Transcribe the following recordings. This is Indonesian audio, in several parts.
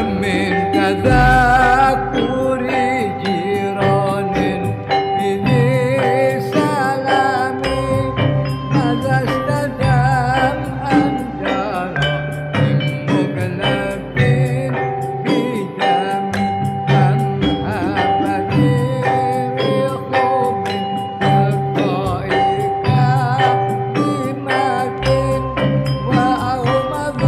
من تذكر جيران بذي سلام ماذا استدام أن جرى من مغلب بدم أم هبت ريح من تلقائك بمات وأومض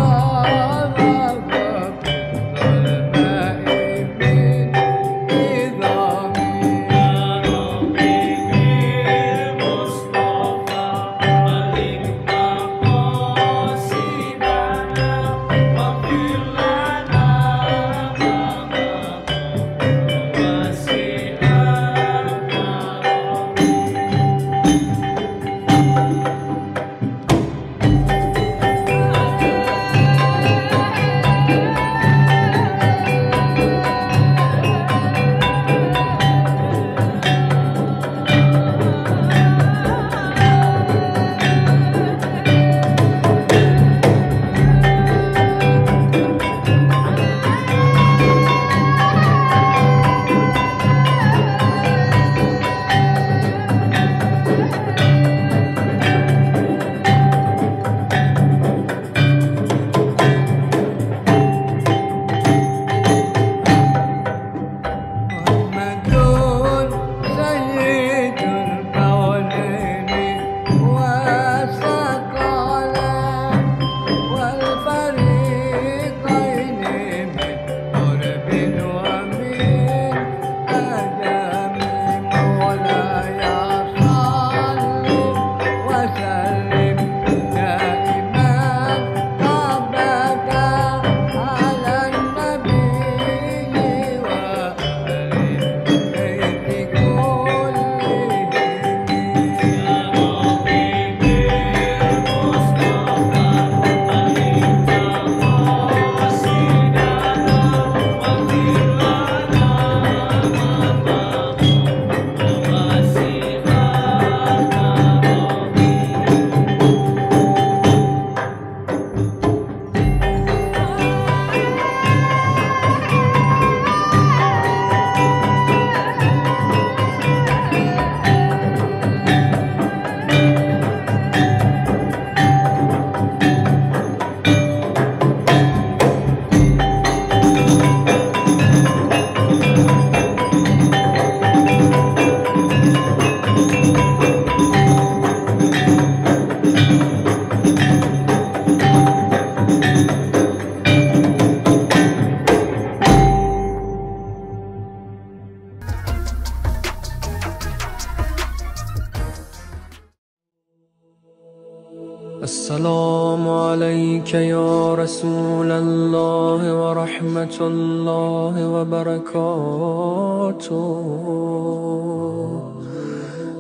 السلام عليك يا رسول الله ورحمة الله وبركاته.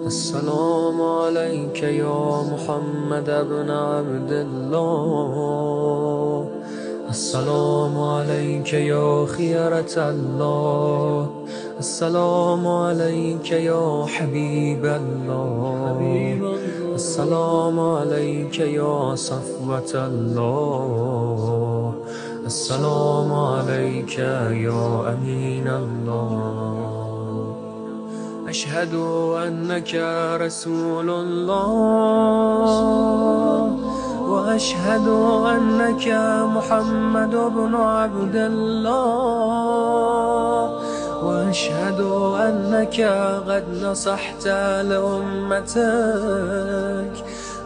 السلام عليك يا محمد بن عبد الله. السلام عليك يا خيرة الله. السلام عليك يا حبيب الله. السلام عليك يا صفوة الله. السلام عليك يا أمين الله. أشهد أنك رسول الله، وأشهد أنك محمد بن عبد الله، وأشهد أنك قد نصحت لأمتك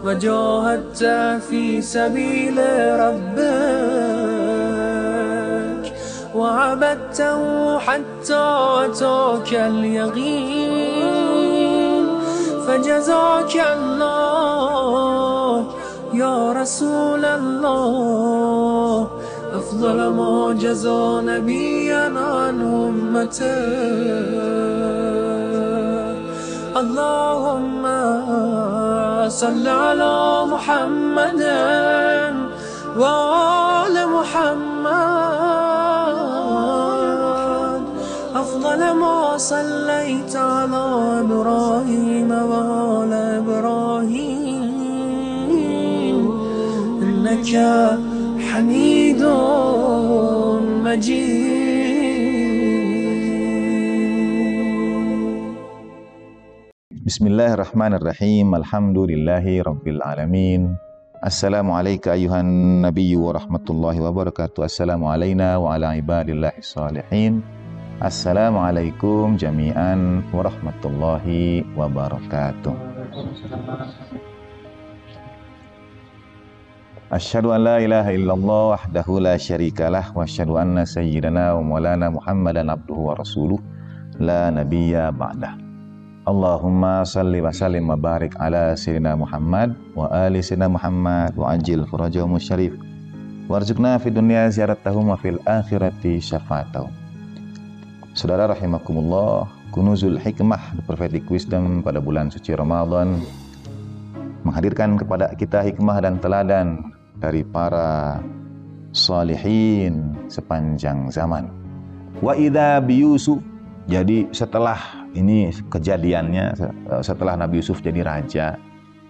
وجاهدت في سبيل ربك وعبدته حتى أتاك اليقين، فجزاك الله يا رسول الله أفضل ما جزى نبيا عن أمته. اللهم صل على محمد وآل محمد أفضل ما صليت على إبراهيم وآل إبراهيم إنك حميد مجيد. Bismillahirrahmanirrahim. Alhamdulillahi rabbil alamin. Assalamualaikum ayuhan nabiyyu wa rahmatullahi wa barakatuh. Assalamu alayna wa ala ibadillahi salihin. Assalamualaikum jami'an wa rahmatullahi wa barakatuh. Asyhadu an la ilaha illallah wahdahu la syarikalah wa asyhadu anna sayyidana wa maulana Muhammadan abduhu wa rasuluh la nabiyya ba'dah. Allahumma salli wa sallim wa barik ala sayyidina Muhammad wa ali sayyidina Muhammad wa ajil furajahum syarif warzuqna fid dunya ziyaratahum wa fil akhirati syafa'atahum. Saudara rahimakumullah, Kunuzul Hikmah, The Prophetic Wisdom pada bulan suci Ramadan menghadirkan kepada kita hikmah dan teladan dari para salihin sepanjang zaman. Wa idza bi Yusuf, jadi setelah ini kejadiannya, setelah Nabi Yusuf jadi raja,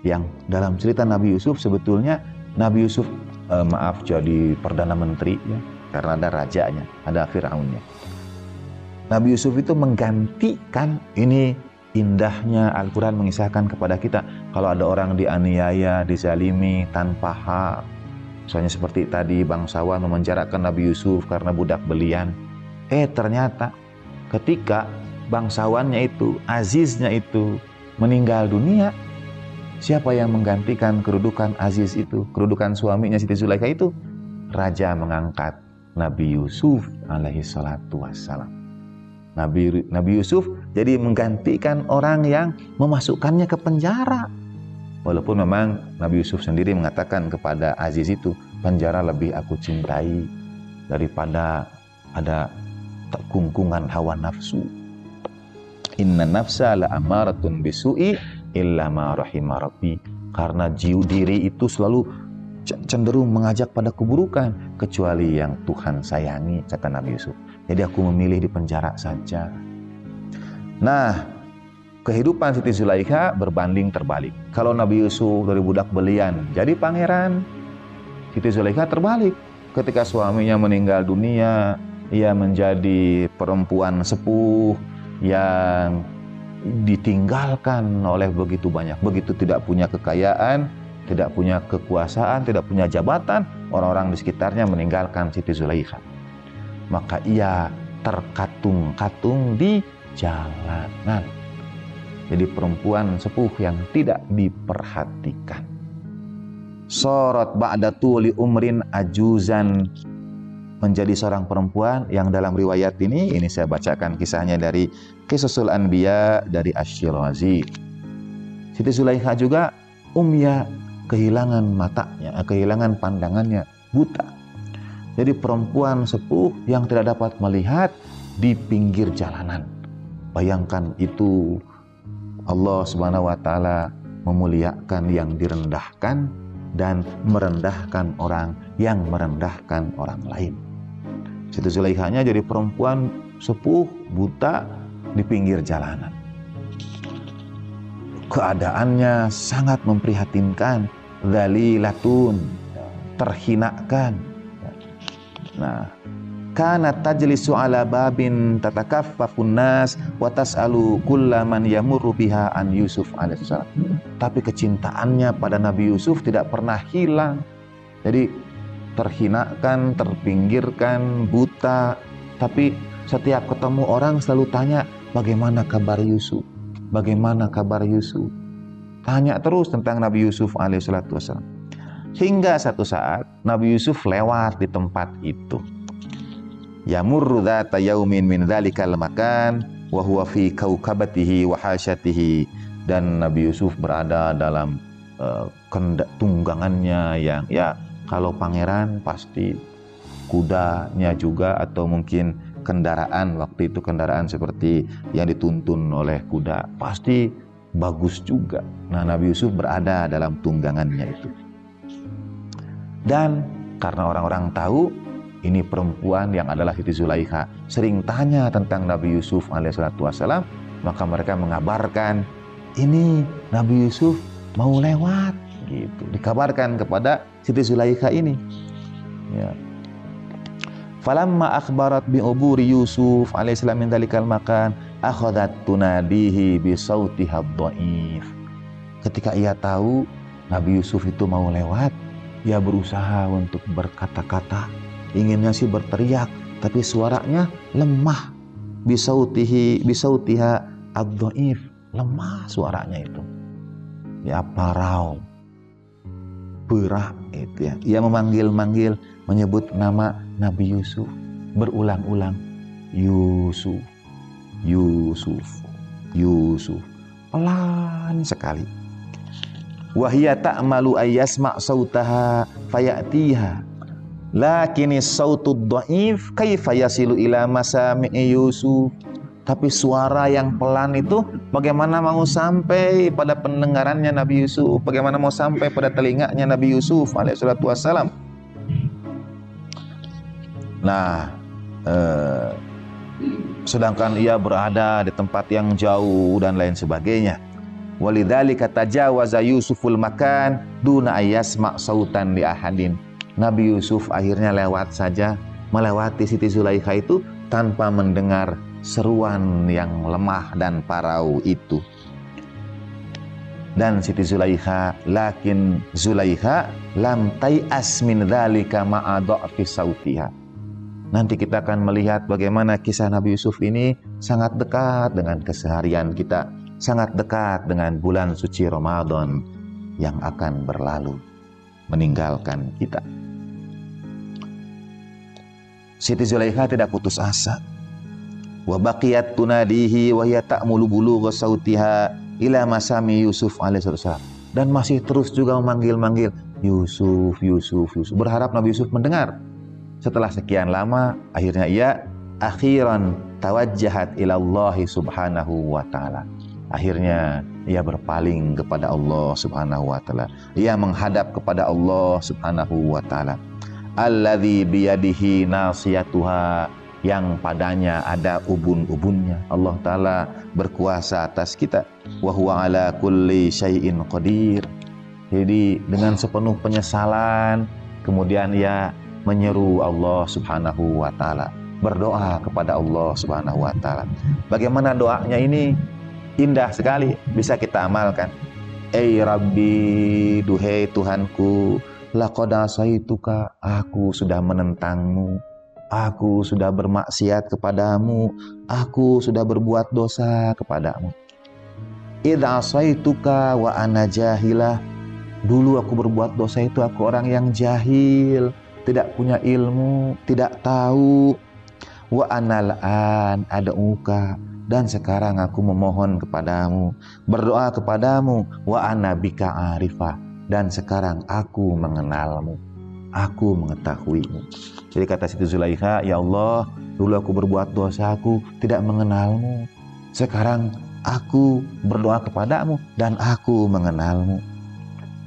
yang dalam cerita Nabi Yusuf sebetulnya Nabi Yusuf jadi perdana menteri ya, karena ada rajanya, ada Fir'aunnya. Nabi Yusuf itu menggantikan, ini indahnya Al-Quran mengisahkan kepada kita, kalau ada orang dianiaya, dizalimi tanpa hak, misalnya seperti tadi bangsawan memenjarakan Nabi Yusuf karena budak belian. Ternyata ketika bangsawannya itu, aziznya itu meninggal dunia, siapa yang menggantikan kedudukan aziz itu, kedudukan suaminya Siti Zulaikha itu? Raja mengangkat Nabi Yusuf alaihi salatu wassalam. Nabi Yusuf jadi menggantikan orang yang memasukkannya ke penjara. Walaupun memang Nabi Yusuf sendiri mengatakan kepada Aziz itu, penjara lebih aku cintai daripada ada kungkungan hawa nafsu. Inna nafsa la amaratun bisu'i illa ma rahima rabbi. Karena diri itu selalu cenderung mengajak pada keburukan kecuali yang Tuhan sayangi, kata Nabi Yusuf. Jadi aku memilih di penjara saja. Nah, kehidupan Siti Zulaikha berbanding terbalik. Kalau Nabi Yusuf dari budak belian jadi pangeran, Siti Zulaikha terbalik. Ketika suaminya meninggal dunia, ia menjadi perempuan sepuh yang ditinggalkan oleh begitu banyak, begitu tidak punya kekayaan, tidak punya kekuasaan, tidak punya jabatan, orang-orang di sekitarnya meninggalkan Siti Zulaikha. Maka ia terkatung-katung di jalanan. Jadi perempuan sepuh yang tidak diperhatikan. Sorot ba'da tuli umrin ajuzan, menjadi seorang perempuan yang dalam riwayat ini saya bacakan kisahnya dari Qisasul Anbiya dari Asy-Syirazi. Siti Zulaikha juga umya, kehilangan matanya, kehilangan pandangannya, buta. Jadi perempuan sepuh yang tidak dapat melihat di pinggir jalanan. Bayangkan itu, Allah Subhanahu wa taala memuliakan yang direndahkan dan merendahkan orang yang merendahkan orang lain. Siti Zulaikhanya jadi perempuan sepuh, buta di pinggir jalanan. Keadaannya sangat memprihatinkan, dzalilatun, terhinakan. Nah, kanat tajlisu ala babin tatakaffafun nas wa tas'alu kullaman yamurru biha an Yusuf alaihissalam. Tapi kecintaannya pada Nabi Yusuf tidak pernah hilang. Jadi terhinakan, terpinggirkan, buta, tapi setiap ketemu orang selalu tanya, bagaimana kabar Yusuf? Bagaimana kabar Yusuf? Tanya terus tentang Nabi Yusuf alaihissalam. Hingga satu saat Nabi Yusuf lewat di tempat itu. Yamurru dzata yaumin min dzalikal makan wa huwa fi kaukabatihi wa hasyatihi. Dan Nabi Yusuf berada dalam tunggangannya yang ya, kalau pangeran pasti kudanya juga, atau mungkin kendaraan, waktu itu kendaraan seperti yang dituntun oleh kuda, pasti bagus juga. Nah, Nabi Yusuf berada dalam tunggangannya itu. Dan karena orang-orang tahu ini perempuan yang adalah Siti Zulaikha sering tanya tentang Nabi Yusuf alaihissalam, maka mereka mengabarkan, ini Nabi Yusuf mau lewat, gitu. Dikabarkan kepada Siti Zulaikha ini. Ya. Falamma akhbarat bi uburi Yusuf alaihissalam min dalikal makan akhadat tunadihi bi sautiha dhaif. Ketika ia tahu Nabi Yusuf itu mau lewat, ia berusaha untuk berkata-kata, inginnya sih berteriak, tapi suaranya lemah. Bi sautiha ad-dhaif, lemah suaranya itu. Ya parau, perah itu ya. Ia memanggil-manggil, menyebut nama Nabi Yusuf berulang-ulang. Yusuf, Yusuf, Yusuf. Pelan sekali. Wahia ta'malu ayyasma' sautaha fayatiha. Lakinis sautud dhaif kaifa yasilu ila masami'i Yusuf. Tapi suara yang pelan itu bagaimana mau sampai pada pendengarannya Nabi Yusuf, bagaimana mau sampai pada telinganya Nabi Yusuf alaihissalatu wassalam. Nah, sedangkan ia berada di tempat yang jauh dan lain sebagainya. Walidzalika tajawaza Yusuful makan duna ayyasma' sautan li ahadin. Nabi Yusuf akhirnya lewat saja, melewati Siti Zulaikha itu tanpa mendengar seruan yang lemah dan parau itu. Dan Siti Zulaikha, lakin Zulaikha lam tai'as min dzalika ma'a dha'fi sautiha. Nanti kita akan melihat bagaimana kisah Nabi Yusuf ini sangat dekat dengan keseharian kita, sangat dekat dengan bulan suci Ramadan yang akan berlalu meninggalkan kita. Siti Zulaikha tidak putus asa. Wa baqiyat tunadihi wa hiya ta'mulu bulugha sautiha ila masami Yusuf alaihissalam. Dan masih terus juga memanggil-manggil Yusuf, Yusuf, Yusuf. Berharap Nabi Yusuf mendengar. Setelah sekian lama, akhirnya ia akhiran tawajjahat ila Allah subhanahu wa ta'ala. Akhirnya ia berpaling kepada Allah subhanahu wa ta'ala. Ia menghadap kepada Allah subhanahu wa ta'ala. Alladzi biyadihi nasiyatuha, yang padanya ada ubun-ubunnya. Allah Ta'ala berkuasa atas kita. Wa huwa ala kulli syai'in qadir. Jadi dengan sepenuh penyesalan, kemudian ia menyeru Allah Subhanahu wa Ta'ala, berdoa kepada Allah Subhanahu wa Ta'ala. Bagaimana doanya ini? Indah sekali, bisa kita amalkan. Ei Rabbi, duhai Tuhanku, laqad asaituka, aku sudah menentangmu, aku sudah bermaksiat kepadamu, aku sudah berbuat dosa kepadamu. Idza asaituka wa ana jahilah, dulu aku berbuat dosa itu aku orang yang jahil, tidak punya ilmu, tidak tahu. Wa anal an ad'uka, dan sekarang aku memohon kepadamu, berdoa kepadamu. Wa ana bika arifah, dan sekarang aku mengenalmu, aku mengetahuimu. Jadi kata Siti Zulaikha, ya Allah, dulu aku berbuat dosa, aku tidak mengenalmu. Sekarang aku berdoa kepadamu dan aku mengenalmu.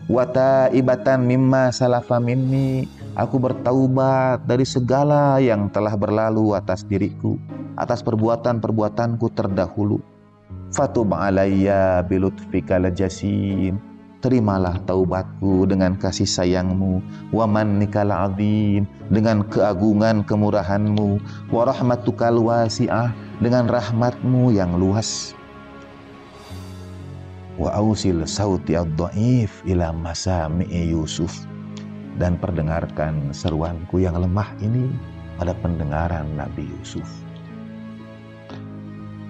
Wa taibatan mimma salafa minni, aku bertaubat dari segala yang telah berlalu atas diriku, atas perbuatan-perbuatanku terdahulu. Fatub alayya bilutfika lajasim, terimalah taubatku dengan kasih sayangmu. Wa mannikal azim, dengan keagungan kemurahanmu. Wa rahmatukal wasi'ah, dengan rahmatmu yang luas. Wa ausil sauti ad-dhaif ila masami'i Yusuf, dan perdengarkan seruanku yang lemah ini pada pendengaran Nabi Yusuf.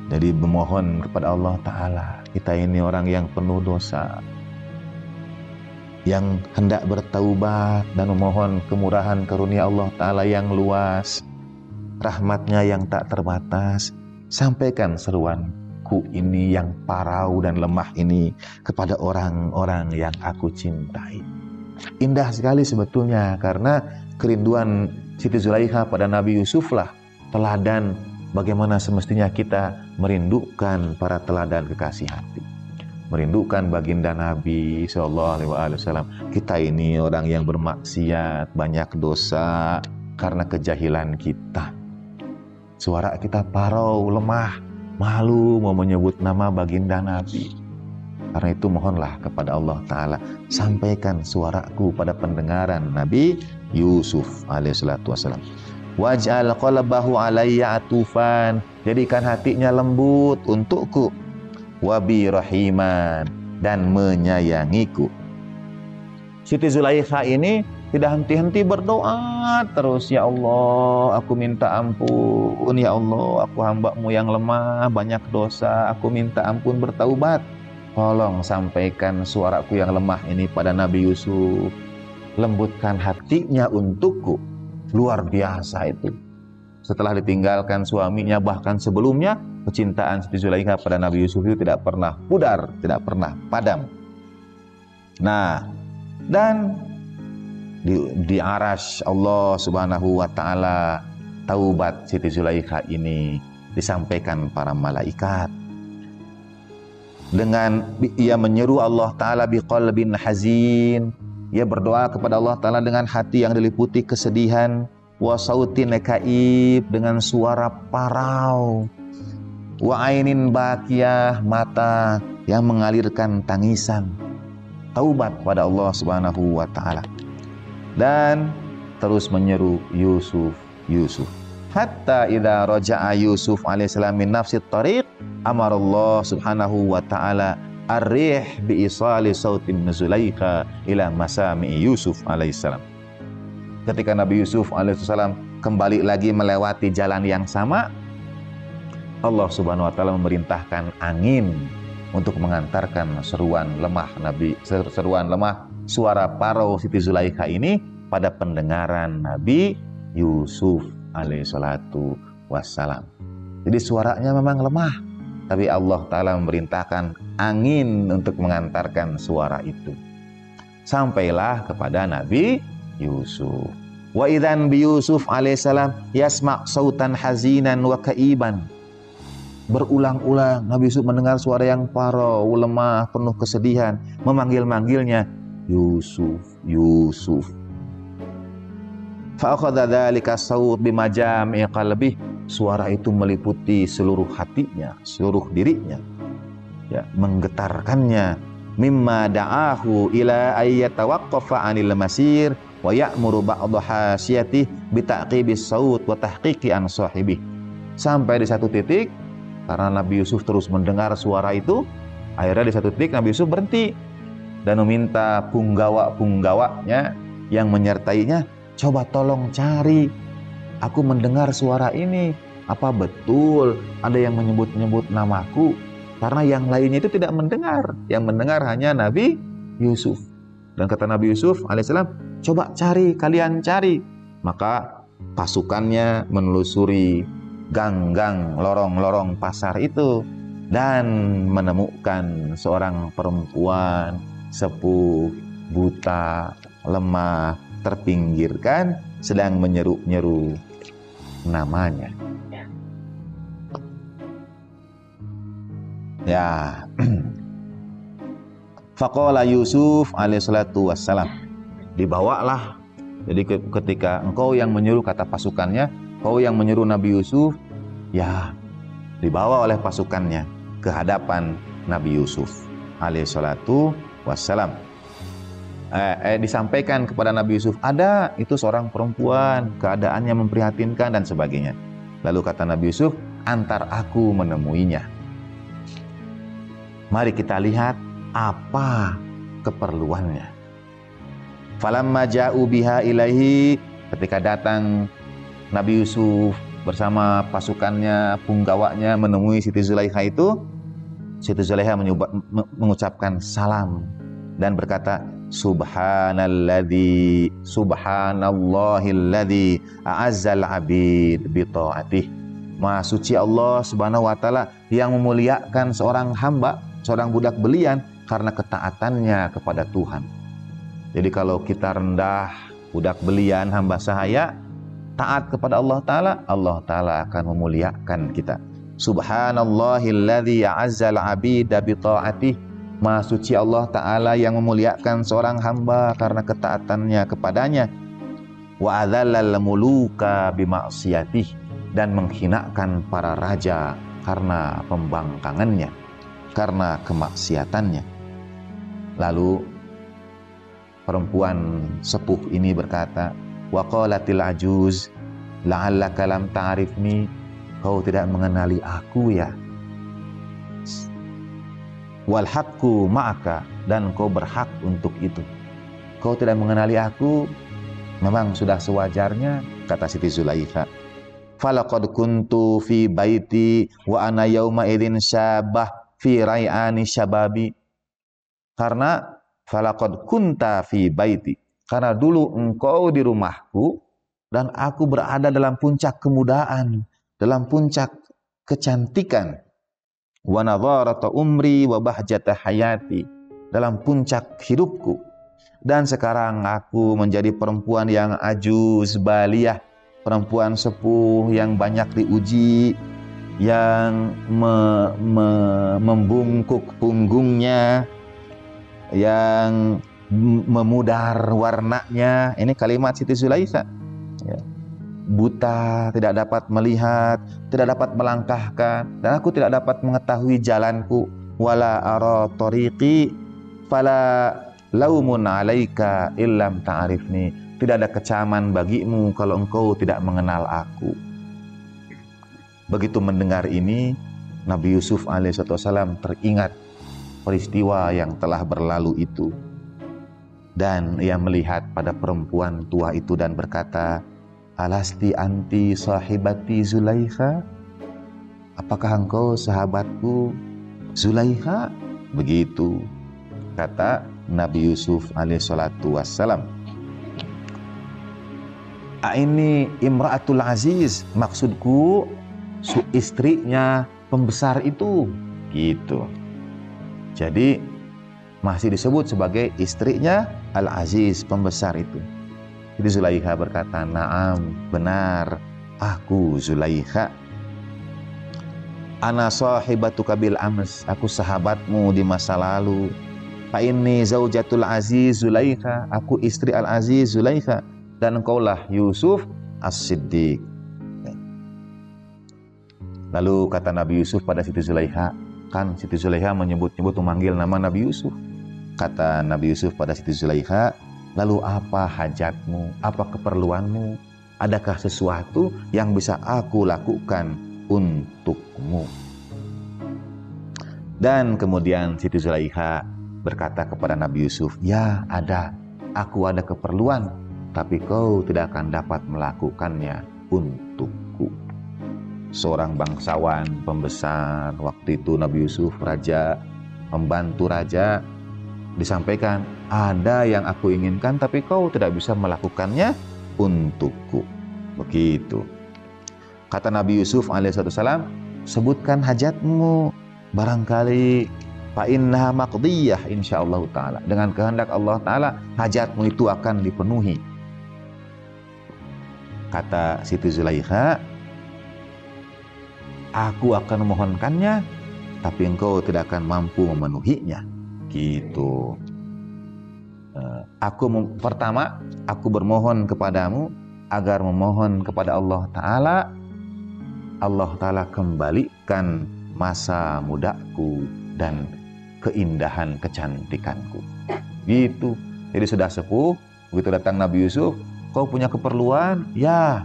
Jadi memohon kepada Allah Ta'ala, kita ini orang yang penuh dosa, yang hendak bertaubat dan memohon kemurahan karunia Allah Ta'ala yang luas, rahmatnya yang tak terbatas. Sampaikan seruanku ini yang parau dan lemah ini kepada orang-orang yang aku cintai. Indah sekali sebetulnya, karena kerinduan Siti Zulaikha pada Nabi Yusuf lah teladan bagaimana semestinya kita merindukan para teladan kekasih hati, merindukan baginda Nabi SAW. Kita ini orang yang bermaksiat, banyak dosa karena kejahilan kita. Suara kita parau, lemah, malu mau menyebut nama baginda Nabi. Karena itu mohonlah kepada Allah Ta'ala, sampaikan suaraku pada pendengaran Nabi Yusuf alaihissalatu wassalam. Waj'al qalbahu alayya atufan, jadikan hatinya lembut untukku. Wabi rahiman, dan menyayangiku. Siti Zulaikha ini tidak henti-henti berdoa terus, ya Allah, aku minta ampun, ya Allah, aku hamba-Mu yang lemah, banyak dosa, aku minta ampun, bertaubat. Tolong sampaikan suaraku yang lemah ini pada Nabi Yusuf. Lembutkan hatinya untukku. Luar biasa itu. Setelah ditinggalkan suaminya, bahkan sebelumnya, kecintaan Siti Zulaikha pada Nabi Yusuf itu tidak pernah pudar, tidak pernah padam. Nah, dan di arasy Allah Subhanahu wa taala, taubat Siti Zulaikha ini disampaikan para malaikat. Dengan ia menyeru Allah taala biqalbin hazin, ia berdoa kepada Allah taala dengan hati yang diliputi kesedihan, wa sautin kaib, dengan suara parau, wa ainin bakiyah, mata yang mengalirkan tangisan. Taubat pada Allah Subhanahu wa taala. Dan terus menyeru Yusuf, Yusuf. Hatta idza raja'a Yusuf alaihissalam min nafsi tariq, amarallah Subhanahu wa taala ar-rih bi isali sautin Zulaikha ila masami Yusuf alaihissalam. Ketika Nabi Yusuf alaihissalam kembali lagi melewati jalan yang sama, Allah Subhanahu wa taala memerintahkan angin untuk mengantarkan seruan lemah suara parau Siti Zulaikha ini pada pendengaran Nabi Yusuf alaihissalatu wassalam. Jadi suaranya memang lemah, tapi Allah Ta'ala memerintahkan angin untuk mengantarkan suara itu. Sampailah kepada Nabi Yusuf. Wa idzan bi Yusuf alaihissalam yasma' sautan hazinan wa kaiban. Berulang-ulang Nabi Yusuf mendengar suara yang parau, lemah, penuh kesedihan, memanggil-manggilnya, Yusuf, Yusuf. Fa akhadha dzalika saut bimajami'i qalbih, suara itu meliputi seluruh hatinya, seluruh dirinya, ya, menggetarkannya. Mimma da'ahu ila ayyatawaqqafa 'anil masir wa ya'muru ba'dha hasiyatih bi ta'qibis saut wa tahqiqi an sahibih. Sampai di satu titik, karena Nabi Yusuf terus mendengar suara itu, akhirnya di satu titik Nabi Yusuf berhenti dan meminta punggawa-punggawanya yang menyertainya, coba tolong cari, aku mendengar suara ini, apa betul ada yang menyebut-nyebut namaku? Karena yang lainnya itu tidak mendengar, yang mendengar hanya Nabi Yusuf. Dan kata Nabi Yusuf alaihissalam, coba cari, kalian cari. Maka pasukannya menelusuri gang-gang, lorong-lorong pasar itu dan menemukan seorang perempuan sepuh, buta, lemah, terpinggirkan, sedang menyeru-nyeru namanya. Ya. Faqala Yusuf alaihissalatu wassalam, dibawalah. Jadi ketika engkau yang menyuruh, kata pasukannya, kau yang menyuruh Nabi Yusuf, ya, dibawa oleh pasukannya ke hadapan Nabi Yusuf alaihissalatu wassalam. Disampaikan kepada Nabi Yusuf, ada itu seorang perempuan, keadaannya memprihatinkan dan sebagainya. Lalu kata Nabi Yusuf, antar aku menemuinya. Mari kita lihat apa keperluannya. Falamma ja'u biha ilaihi, ketika datang Nabi Yusuf bersama pasukannya, punggawanya menemui Siti Zulaikha itu, Siti Zulaikha mengucapkan salam dan berkata, Subhanallahilladzi a'azzal abid bi ta'atih. Maha suci Allah Subhanahu wa taala yang memuliakan seorang hamba, seorang budak belian karena ketaatannya kepada Tuhan. Jadi kalau kita rendah, budak belian, hamba sahaya, taat kepada Allah Ta'ala akan memuliakan kita. Subhanallahilladzi a'azzal abida bi ta'atih. Maha suci Allah Ta'ala yang memuliakan seorang hamba karena ketaatannya kepadanya. Wa adzallal muluka bi ma'siyatih, dan menghinakan para raja karena pembangkangannya, karena kemaksiatannya. Lalu perempuan sepuh ini berkata, wa qalatil ajuz, la'allaka lam ta'rifni, kau tidak mengenali aku ya. Wal haqqu ma'aka, dan kau berhak untuk itu. Kau tidak mengenali aku, memang sudah sewajarnya, kata Siti Zulaikha. Falaqad kuntu fi baiti wa ana yauma idzin syabah fi ray'ani syababi. Karena falaqad kunta fi baiti, karena dulu engkau di rumahku dan aku berada dalam puncak kemudaan, dalam puncak kecantikan. Wa nadharata umri wa bahjata hayati, dalam puncak hidupku. Dan sekarang aku menjadi perempuan yang ajuz baliyah, perempuan sepuh yang banyak diuji, yang membungkuk punggungnya, yang memudar warnanya. Ini kalimat Siti Zulaikha. Ya. Buta, tidak dapat melihat, tidak dapat melangkahkan, dan aku tidak dapat mengetahui jalanku. Wala ara tariqi fala laumun alaika illam ta'rifni. Tidak ada kecaman bagimu kalau engkau tidak mengenal aku. Begitu mendengar ini, Nabi Yusuf alaihissalam teringat peristiwa yang telah berlalu itu. Dan ia melihat pada perempuan tua itu dan berkata, alasti anti sahibati Zulaikha? Apakah engkau sahabatku Zulaikha? Begitu kata Nabi Yusuf alaihissalatu wassalam. Ini imra'atul aziz, maksudku istrinya pembesar itu, gitu. Jadi masih disebut sebagai istrinya Al-Aziz, pembesar itu. Jadi Zulaikha berkata, na'am, benar, aku Zulaikha. Ana sahibatuka bil ams, aku sahabatmu di masa lalu. Fa inni zaujatul Aziz Zulaikha, aku istri Al-Aziz Zulaikha. Dan engkaulah Yusuf As-Siddiq. Lalu kata Nabi Yusuf pada Siti Zulaikha, kan Siti Zulaikha menyebut-nyebut memanggil nama Nabi Yusuf. Kata Nabi Yusuf pada Siti Zulaikha, lalu apa hajatmu, apa keperluanmu? Adakah sesuatu yang bisa aku lakukan untukmu? Dan kemudian Siti Zulaikha berkata kepada Nabi Yusuf, ya ada, aku ada keperluan, tapi kau tidak akan dapat melakukannya untukku. Seorang bangsawan pembesar, waktu itu Nabi Yusuf raja, pembantu raja, disampaikan, ada yang aku inginkan tapi kau tidak bisa melakukannya untukku. Begitu. Kata Nabi Yusuf alaihissalam, sebutkan hajatmu, barangkali fa innaha maqdiyah insyaallah taala. Dengan kehendak Allah taala hajatmu itu akan dipenuhi. Kata Siti Zulaikha, aku akan memohonkannya, tapi engkau tidak akan mampu memenuhinya. Gitu. Pertama, aku bermohon kepadamu agar memohon kepada Allah Ta'ala. Allah Ta'ala kembalikan masa mudaku dan keindahan kecantikanku. Gitu. Jadi sudah sepuh, begitu datang Nabi Yusuf, kau punya keperluan? Ya,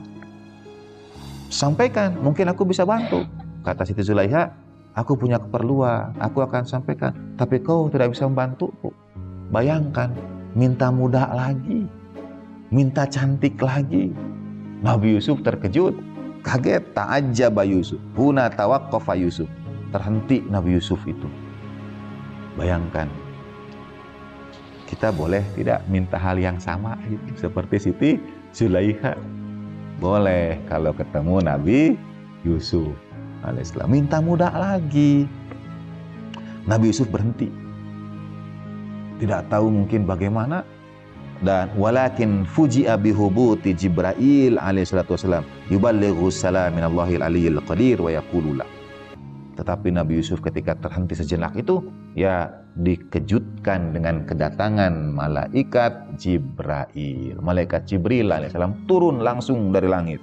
sampaikan, mungkin aku bisa bantu. Kata Siti Zulaikha, aku punya keperluan, aku akan sampaikan, tapi kau tidak bisa membantuku. Bayangkan, minta muda lagi, minta cantik lagi. Nabi Yusuf terkejut, kaget, ta'ajjaba Yusuf, huna tawaqqafa Yusuf. Terhenti Nabi Yusuf itu. Bayangkan, kita boleh tidak minta hal yang sama gitu, seperti Siti Zulaikha. Boleh kalau ketemu Nabi Yusuf alaihissalam, minta muda lagi. Nabi Yusuf berhenti, tidak tahu mungkin bagaimana. Dan walakin fuji'a bihubuti Jibril alaihissalatu wassalam yuballighu salam minallahil aliyyil qadir wa yaqulu la. Tetapi Nabi Yusuf ketika terhenti sejenak itu, ya dikejutkan dengan kedatangan malaikat Jibril. Malaikat Jibril alaihissalam turun langsung dari langit,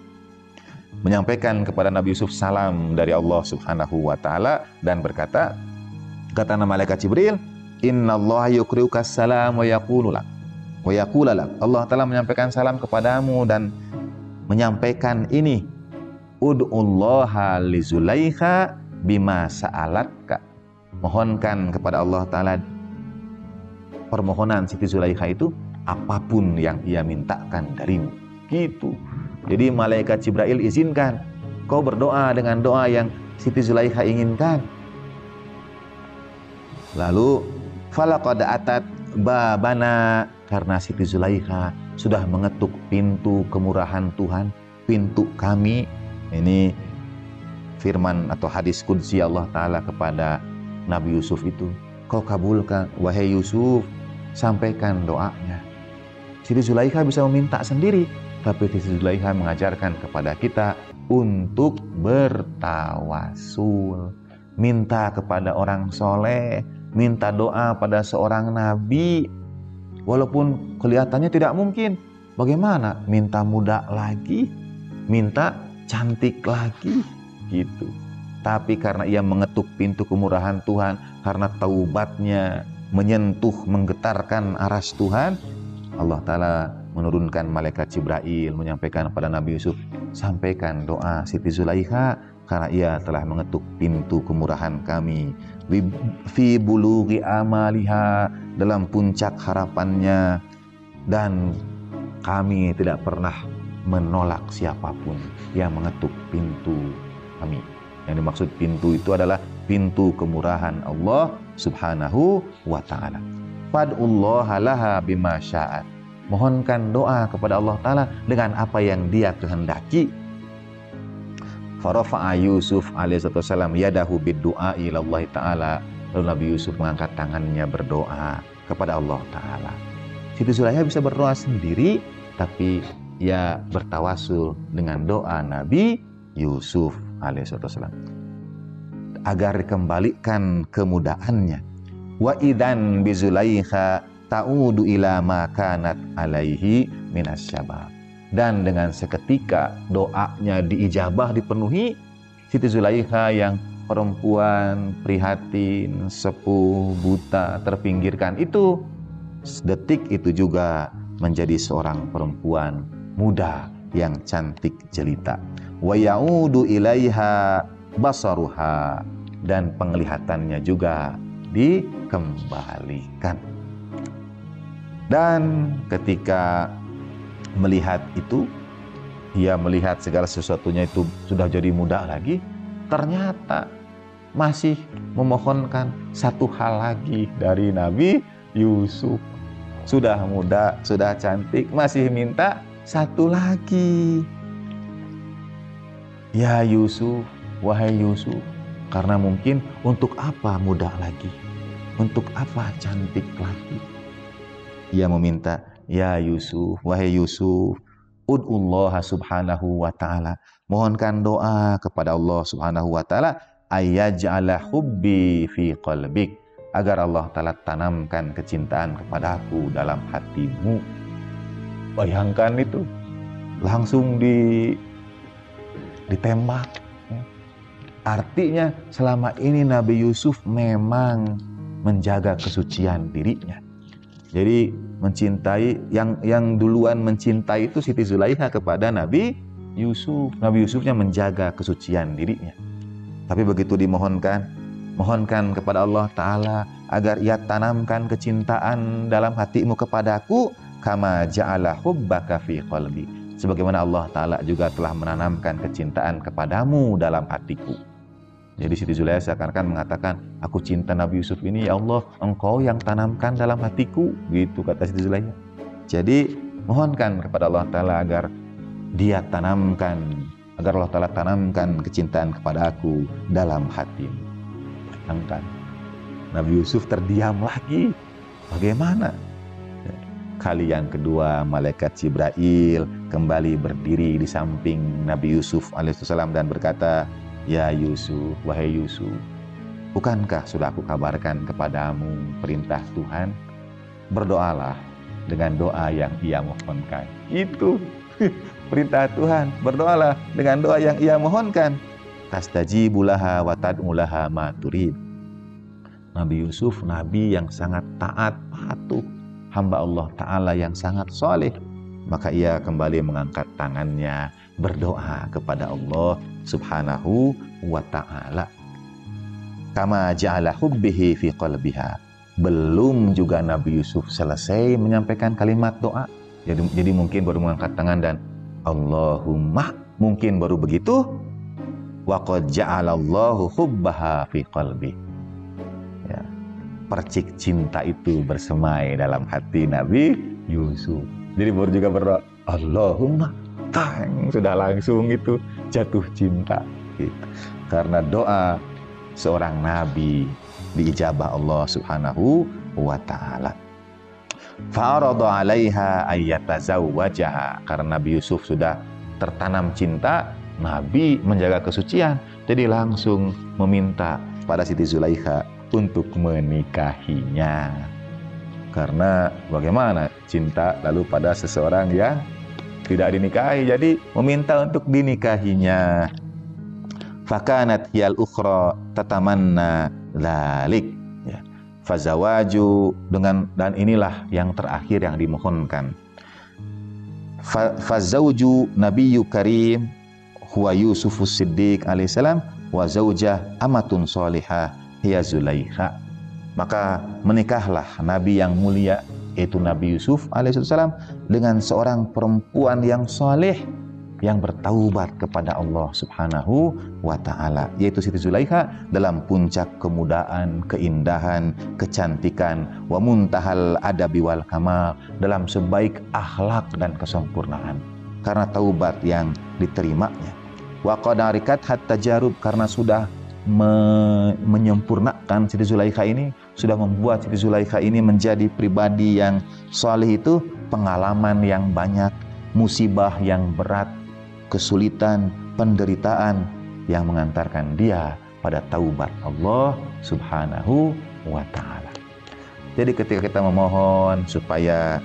menyampaikan kepada Nabi Yusuf salam dari Allah subhanahu wa ta'ala dan berkata, kata malaikat Jibril, innallaha yukriuka salam wa yaqulu lak. Allah Ta'ala menyampaikan salam kepadamu dan menyampaikan ini, ud'ullaha li Zulaikha bima sa'alatka. Mohonkan kepada Allah Ta'ala permohonan Siti Zulaikha itu apapun yang ia mintakan darimu. Gitu. Jadi malaikat Jibril izinkan kau berdoa dengan doa yang Siti Zulaikha inginkan. Lalu falaqad atat babana, karena Siti Zulaikha sudah mengetuk pintu kemurahan Tuhan, pintu kami. Ini firman atau hadis qudsi Allah Ta'ala kepada Nabi Yusuf itu, kau kabulkan wahai Yusuf, sampaikan doanya. Siti Zulaikha bisa meminta sendiri, tapi Siti Zulaikha mengajarkan kepada kita untuk bertawasul, minta kepada orang soleh, minta doa pada seorang nabi, walaupun kelihatannya tidak mungkin. Bagaimana? Minta muda lagi, minta cantik lagi, gitu. Tapi karena ia mengetuk pintu kemurahan Tuhan, karena taubatnya menyentuh, menggetarkan aras Tuhan, Allah Ta'ala menurunkan malaikat Jibril menyampaikan kepada Nabi Yusuf, sampaikan doa Siti Zulaikha karena ia telah mengetuk pintu kemurahan kami, fi bulughi amaliha, dalam puncak harapannya, dan kami tidak pernah menolak siapapun yang mengetuk pintu kami. Yang dimaksud pintu itu adalah pintu kemurahan Allah Subhanahu wa Ta'ala. Fad'ullaha laha bima sya'at. Mohonkan doa kepada Allah Ta'ala dengan apa yang Dia kehendaki. Farafa'a Yusuf alaihissalam yadahu biddu'a ila Allah Ta'ala. Lalu Nabi Yusuf mengangkat tangannya berdoa kepada Allah Ta'ala. Siti Zulaikha bisa berdoa sendiri, tapi ia bertawasul dengan doa Nabi Yusuf alaihissalam agar dikembalikan kemudahannya. Wa idan bi Zulaikha ta'udu ila ma kanat alaihi minas syabab. Dan dengan seketika doanya diijabah, dipenuhi, Siti Zulaikha yang perempuan prihatin, sepuh, buta, terpinggirkan itu, sedetik itu juga menjadi seorang perempuan muda yang cantik jelita. Wa ya'udu ilaiha basaruha, dan penglihatannya juga dikembalikan. Dan ketika melihat itu, ia melihat segala sesuatunya itu sudah jadi muda lagi, ternyata masih memohonkan satu hal lagi dari Nabi Yusuf. Sudah muda, sudah cantik, masih minta satu lagi. Ya Yusuf, wahai Yusuf, karena mungkin untuk apa muda lagi? Untuk apa cantik lagi? Ia meminta, ya Yusuf, wahai Yusuf, ud'ullaha subhanahu wa ta'ala. Mohonkan doa kepada Allah subhanahu wa ta'ala, ayyaj'ala hubbi fi qalbik, agar Allah Ta'ala tanamkan kecintaan kepadaku dalam hatimu. Bayangkan itu, langsung ditembak. Artinya selama ini Nabi Yusuf memang menjaga kesucian dirinya. Jadi mencintai, yang duluan mencintai itu Siti Zulaikha kepada Nabi Yusuf. Nabi Yusufnya menjaga kesucian dirinya. Tapi begitu mohonkan kepada Allah Ta'ala agar ia tanamkan kecintaan dalam hatimu kepadaku, kama ja'ala hubbaka fi qalbi, sebagaimana Allah Ta'ala juga telah menanamkan kecintaan kepadamu dalam hatiku. Jadi Siti Zulaikha seakan-akan mengatakan, aku cinta Nabi Yusuf ini, ya Allah, engkau yang tanamkan dalam hatiku, gitu kata Siti Zulaikha. Jadi mohonkan kepada Allah Ta'ala agar Dia tanamkan, agar Allah Ta'ala tanamkan kecintaan kepada aku dalam hatimu. Bayangkan, Nabi Yusuf terdiam lagi. Bagaimana? Kali yang kedua, malaikat Jibril kembali berdiri di samping Nabi Yusuf alaihissalam dan berkata, ya Yusuf, wahai Yusuf, bukankah sudah aku kabarkan kepadamu perintah Tuhan? Berdoalah dengan doa yang ia mohonkan. Itu perintah Tuhan, berdoalah dengan doa yang ia mohonkan. Tastajibulaha wa tad'ulaha ma turid. Nabi Yusuf, nabi yang sangat taat, patuh, hamba Allah Ta'ala yang sangat soleh. maka ia kembali mengangkat tangannya berdoa kepada Allah Subhanahu wa ta'ala. Kama ja'ala hubbihi fi qalbiha. Belum juga Nabi Yusuf selesai menyampaikan kalimat doa. Jadi mungkin baru mengangkat tangan dan Allahumma, mungkin baru begitu. Wa qad ja'alallahu hubbaha fi qalbi. Ya, percik cinta itu bersemai dalam hati Nabi Yusuf. Jadi baru juga berdoa Allahumma, sudah langsung itu jatuh cinta gitu. Karena doa seorang nabi diijabah Allah Subhanahu wa ta'ala. Fa'arada 'alaiha ayyatazawwajaha. Karena Nabi Yusuf sudah tertanam cinta, Nabi menjaga kesucian, jadi langsung meminta pada Siti Zulaikha untuk menikahinya. Karena bagaimana cinta lalu pada seseorang yang tidak dinikahi, jadi meminta untuk dinikahinya. Fakanat hiyal ukhra tatamanna dzalik. Ya. Fazawaju dan inilah yang terakhir yang dimohonkan. Fazauju Nabiyyu Karim huwa Yusufus Siddiq alaihissalam wa zaujah amatun salihah hiya Zulaikha. Maka menikahlah Nabi yang mulia yaitu Nabi Yusuf alaihissalam dengan seorang perempuan yang saleh yang bertaubat kepada Allah Subhanahu wa ta'ala, yaitu Siti Zulaikha dalam puncak kemudaan, keindahan, kecantikan, wa muntahal adabi wal kamal, dalam sebaik akhlak dan kesempurnaan karena taubat yang diterimanya. Wa qadarikat hatta jarub, karena sudah menyempurnakan Siti Zulaikha ini, sudah membuat Siti Zulaikha ini menjadi pribadi yang saleh, itu pengalaman yang banyak, musibah yang berat, kesulitan, penderitaan yang mengantarkan dia pada taubat Allah Subhanahu wa ta'ala. Jadi ketika kita memohon supaya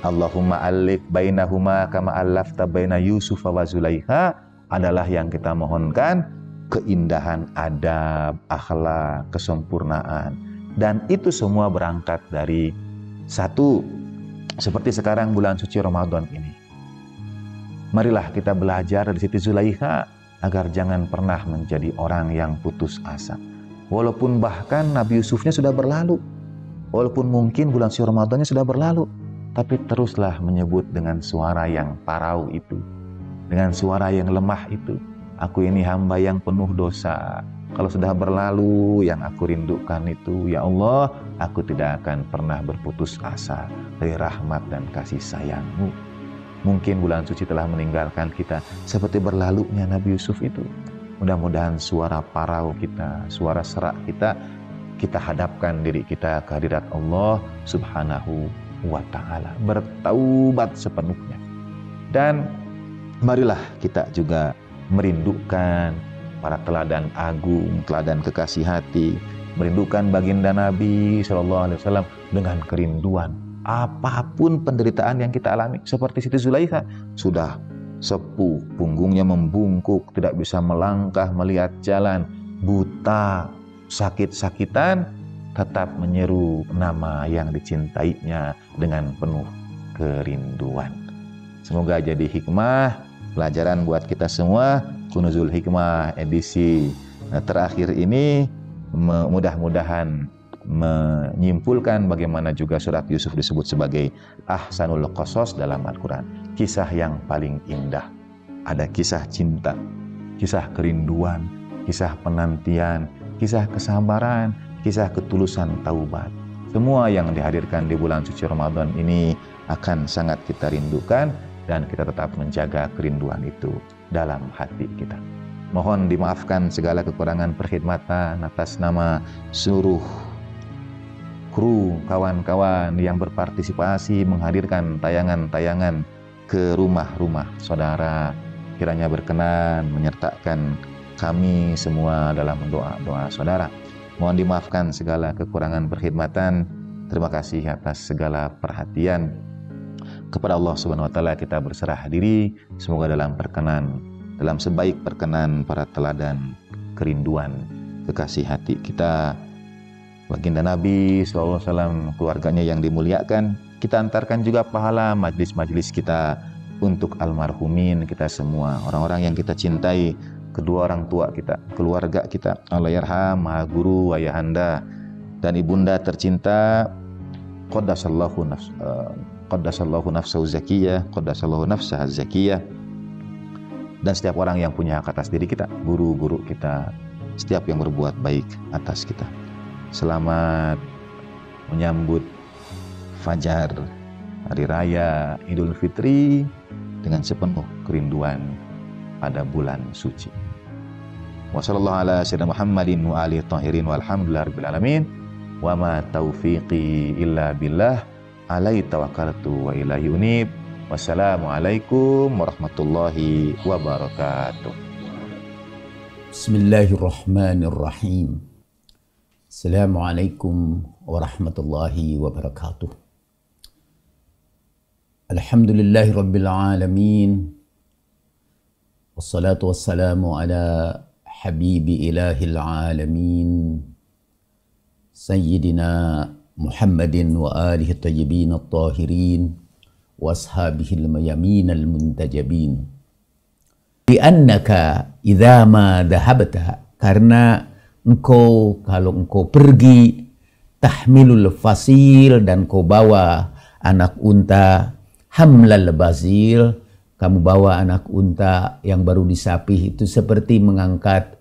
Allahumma alif bainahuma kama allafta baina Yusuf wa Zulaikha, adalah yang kita mohonkan keindahan adab, akhlak, kesempurnaan. Dan itu semua berangkat dari satu, seperti sekarang bulan suci Ramadan ini. Marilah kita belajar dari Siti Zulaikha agar jangan pernah menjadi orang yang putus asa. Walaupun bahkan Nabi Yusufnya sudah berlalu, walaupun mungkin bulan suci Ramadannya sudah berlalu, tapi teruslah menyebut dengan suara yang parau itu, dengan suara yang lemah itu, aku ini hamba yang penuh dosa. Kalau sudah berlalu yang aku rindukan itu, ya Allah, aku tidak akan pernah berputus asa dari rahmat dan kasih sayang-Mu. Mungkin bulan suci telah meninggalkan kita seperti berlalunya Nabi Yusuf itu. Mudah-mudahan suara parau kita, suara serak kita, kita hadapkan diri kita ke hadirat Allah Subhanahu wa ta'ala, bertaubat sepenuhnya. Dan marilah kita juga merindukan para teladan agung, teladan kekasih hati, merindukan baginda Nabi SAW dengan kerinduan. Apapun penderitaan yang kita alami, seperti Siti Zulaikha, sudah sepuh, punggungnya membungkuk, tidak bisa melangkah, melihat jalan, buta, sakit-sakitan, tetap menyeru nama yang dicintainya dengan penuh kerinduan. Semoga jadi hikmah, pelajaran buat kita semua. Kunuzul Hikmah edisi terakhir ini mudah-mudahan menyimpulkan bagaimana juga surat Yusuf disebut sebagai ahsanul qasas dalam Al-Quran, kisah yang paling indah. Ada kisah cinta, kisah kerinduan, kisah penantian, kisah kesabaran, kisah ketulusan taubat. Semua yang dihadirkan di bulan suci Ramadan ini akan sangat kita rindukan, dan kita tetap menjaga kerinduan itu dalam hati kita. Mohon dimaafkan segala kekurangan perkhidmatan atas nama seluruh kru, kawan-kawan yang berpartisipasi menghadirkan tayangan-tayangan ke rumah-rumah saudara. Kiranya berkenan menyertakan kami semua dalam doa-doa saudara. Mohon dimaafkan segala kekurangan perkhidmatan. Terima kasih atas segala perhatian. Kepada Allah Subhanahu wa ta'ala kita berserah diri, semoga dalam sebaik perkenan para teladan kerinduan kekasih hati kita, baginda Nabi SAW, keluarganya yang dimuliakan, kita antarkan juga pahala majlis-majlis kita untuk almarhumin kita semua, orang-orang yang kita cintai, kedua orang tua kita, keluarga kita, Allahyarham, Maha Guru, Ayahanda dan Ibunda tercinta, Qaddasallahu nafsahu zakiyah, Qaddasallahu nafsaha zakiyah, dan setiap orang yang punya hak atas diri kita, guru-guru kita, setiap yang berbuat baik atas kita. Selamat menyambut Fajar, Hari Raya Idul Fitri dengan sepenuh kerinduan pada bulan suci. Wassallallahu ala sayyidina Muhammadin wa alihi tahirin walhamdulillahi rabbil alamin. Wa ma taufiqi illa billah, alaihi tawakkaltu wa ilaihi unib. Wassalamualaikum warahmatullahi wabarakatuh. Bismillahirrahmanirrahim. Assalamualaikum warahmatullahi wabarakatuh. Alhamdulillahi rabbil alamin. Wassalatu wassalamu ala habibi ilahil alamin, Sayyidina Muhammadin wa alihi tayyibin at-tahirin wa ashabihil mayaminal muntajabin. Li'annaka idza ma dhahabta, karena engkau kalau engkau pergi, tahmilul fasil, dan kau bawa anak unta, hamlal bazil, kamu bawa anak unta yang baru disapih, itu seperti mengangkat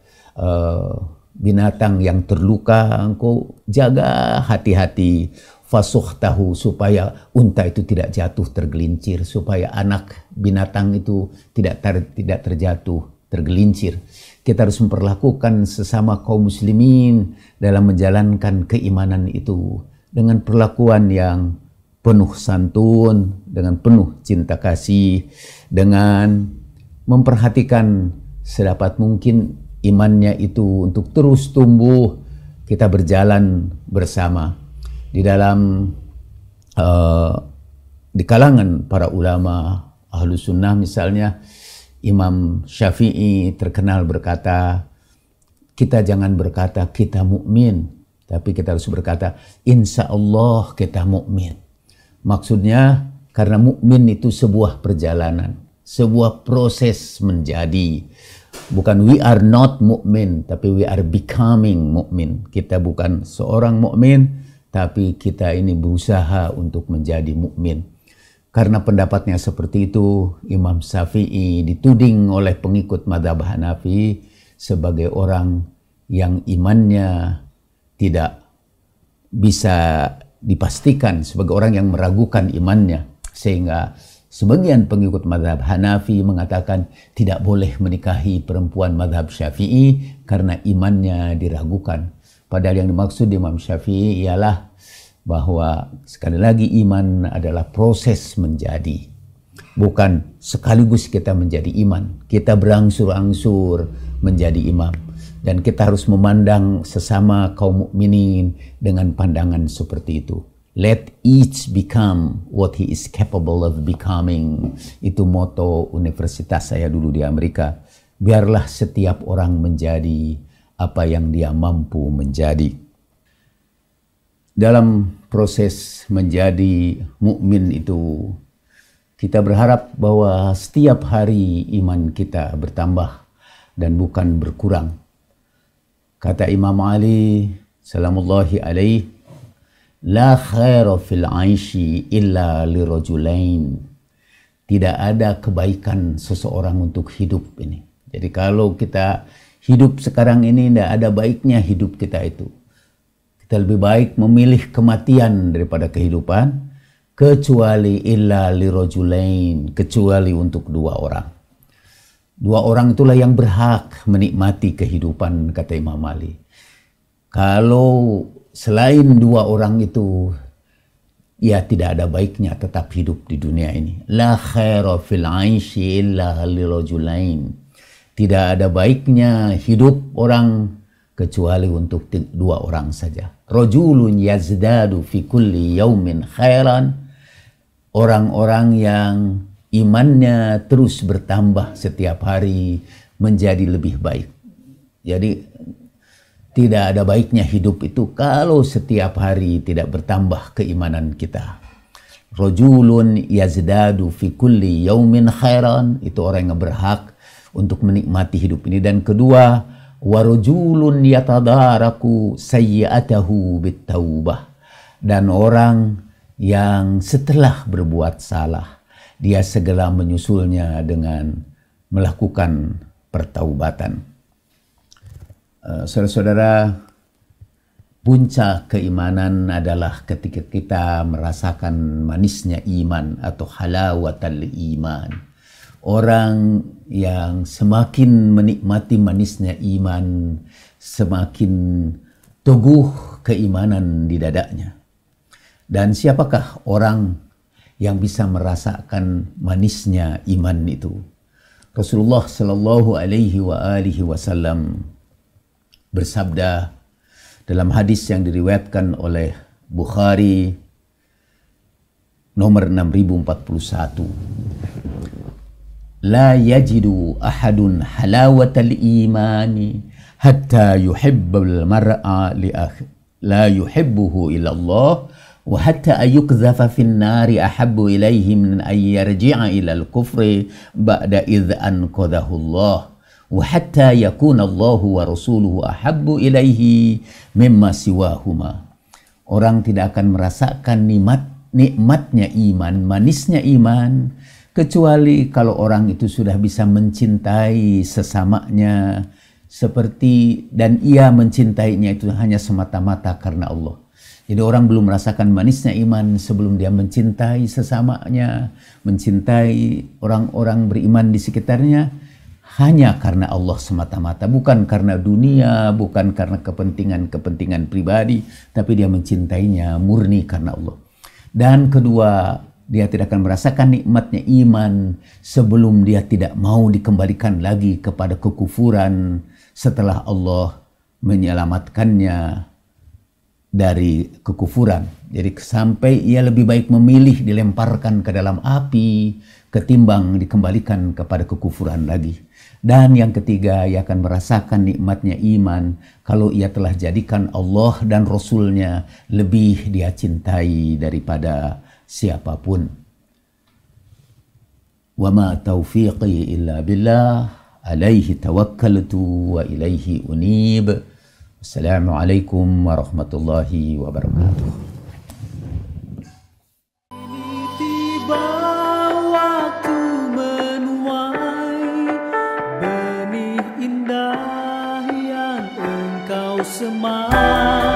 binatang yang terluka. Engkau jaga hati-hati, fasuhtahu, supaya unta itu tidak jatuh tergelincir, supaya anak binatang itu tidak terjatuh tergelincir. Kita harus memperlakukan sesama kaum muslimin dalam menjalankan keimanan itu dengan perlakuan yang penuh santun, dengan penuh cinta kasih, dengan memperhatikan sedapat mungkin imannya itu untuk terus tumbuh. Kita berjalan bersama di dalam di kalangan para ulama ahlu sunnah. Misalnya Imam Syafi'i terkenal berkata, kita jangan berkata kita mukmin, tapi kita harus berkata insya Allah kita mukmin. Maksudnya karena mukmin itu sebuah perjalanan, sebuah proses menjadi. Bukan we are not mukmin, tapi we are becoming mukmin. Kita bukan seorang mukmin, tapi kita ini berusaha untuk menjadi mukmin. Karena pendapatnya seperti itu, Imam Syafi'i dituding oleh pengikut mazhab Hanafi sebagai orang yang imannya tidak bisa dipastikan, sebagai orang yang meragukan imannya, sehingga sebagian pengikut mazhab Hanafi mengatakan tidak boleh menikahi perempuan mazhab Syafi'i karena imannya diragukan. Padahal yang dimaksud Imam Syafi'i ialah bahwa sekali lagi iman adalah proses menjadi, bukan sekaligus kita menjadi iman. Kita berangsur-angsur menjadi imam. Dan kita harus memandang sesama kaum mukminin dengan pandangan seperti itu. Let each become what he is capable of becoming. Itu moto universitas saya dulu di Amerika. Biarlah setiap orang menjadi apa yang dia mampu menjadi. Dalam proses menjadi mukmin itu, kita berharap bahwa setiap hari iman kita bertambah dan bukan berkurang. Kata Imam Ali salamullahi alaih, la khaira fil aishi illa lirajulain. Tidak ada kebaikan seseorang untuk hidup ini. Jadi kalau kita hidup sekarang ini, tidak ada baiknya hidup kita itu. Kita lebih baik memilih kematian daripada kehidupan, kecuali illa lirajulain, kecuali untuk dua orang. Dua orang itulah yang berhak menikmati kehidupan, kata Imam Ali. Kalau selain dua orang itu, ya tidak ada baiknya tetap hidup di dunia ini. La khaira fil aishi illa lirajulain. Tidak ada baiknya hidup orang kecuali untuk dua orang saja. Rajulun yazdadu fi kulli yaumin khairan. Orang-orang yang imannya terus bertambah setiap hari menjadi lebih baik. Jadi tidak ada baiknya hidup itu kalau setiap hari tidak bertambah keimanan kita. Rajulun yazdadu fi kulli yaumin khairan, itu orang yang berhak untuk menikmati hidup ini. Dan kedua, wa rajulun yatadaraku sayyi'atahu bittaubah, dan orang yang setelah berbuat salah dia segera menyusulnya dengan melakukan pertaubatan. Saudara-saudara, puncak keimanan adalah ketika kita merasakan manisnya iman atau halawatal iman. Orang yang semakin menikmati manisnya iman, semakin teguh keimanan di dadanya. Dan siapakah orang yang bisa merasakan manisnya iman itu? Rasulullah Shallallahu Alaihi Wasallam bersabda dalam hadis yang diriwayatkan oleh Bukhari nomor 6041, la yajidu ahadun halawatal imani hatta yuhibbal mar'a li la yuhibbuhu illa Allah wa hatta ayukdhafa fin nari ahabbu ilaihi min an yarji'a ila al-kufri ba'da idh anqadhahu Allah wa hatta yakuna Allahu wa rasuluhu ahabbu ilaihi mimma siwahuma. Orang tidak akan merasakan nikmatnya iman, manisnya iman, kecuali kalau orang itu sudah bisa mencintai sesamanya seperti, dan ia mencintainya itu hanya semata-mata karena Allah. Jadi orang belum merasakan manisnya iman sebelum dia mencintai sesamanya, mencintai orang-orang beriman di sekitarnya hanya karena Allah semata-mata, bukan karena dunia, bukan karena kepentingan-kepentingan pribadi, tapi dia mencintainya murni karena Allah. Dan kedua, dia tidak akan merasakan nikmatnya iman sebelum dia tidak mau dikembalikan lagi kepada kekufuran setelah Allah menyelamatkannya dari kekufuran. Jadi sampai ia lebih baik memilih dilemparkan ke dalam api ketimbang dikembalikan kepada kekufuran lagi. Dan yang ketiga, ia akan merasakan nikmatnya iman kalau ia telah jadikan Allah dan Rasulnya lebih dia cintai daripada siapapun. Wa ma taufiqi illa billah, alaihi tawakkaltu wa ilaihi unib. Assalamualaikum warahmatullahi wabarakatuh. Tiba waktu menuai benih indah yang engkau semai.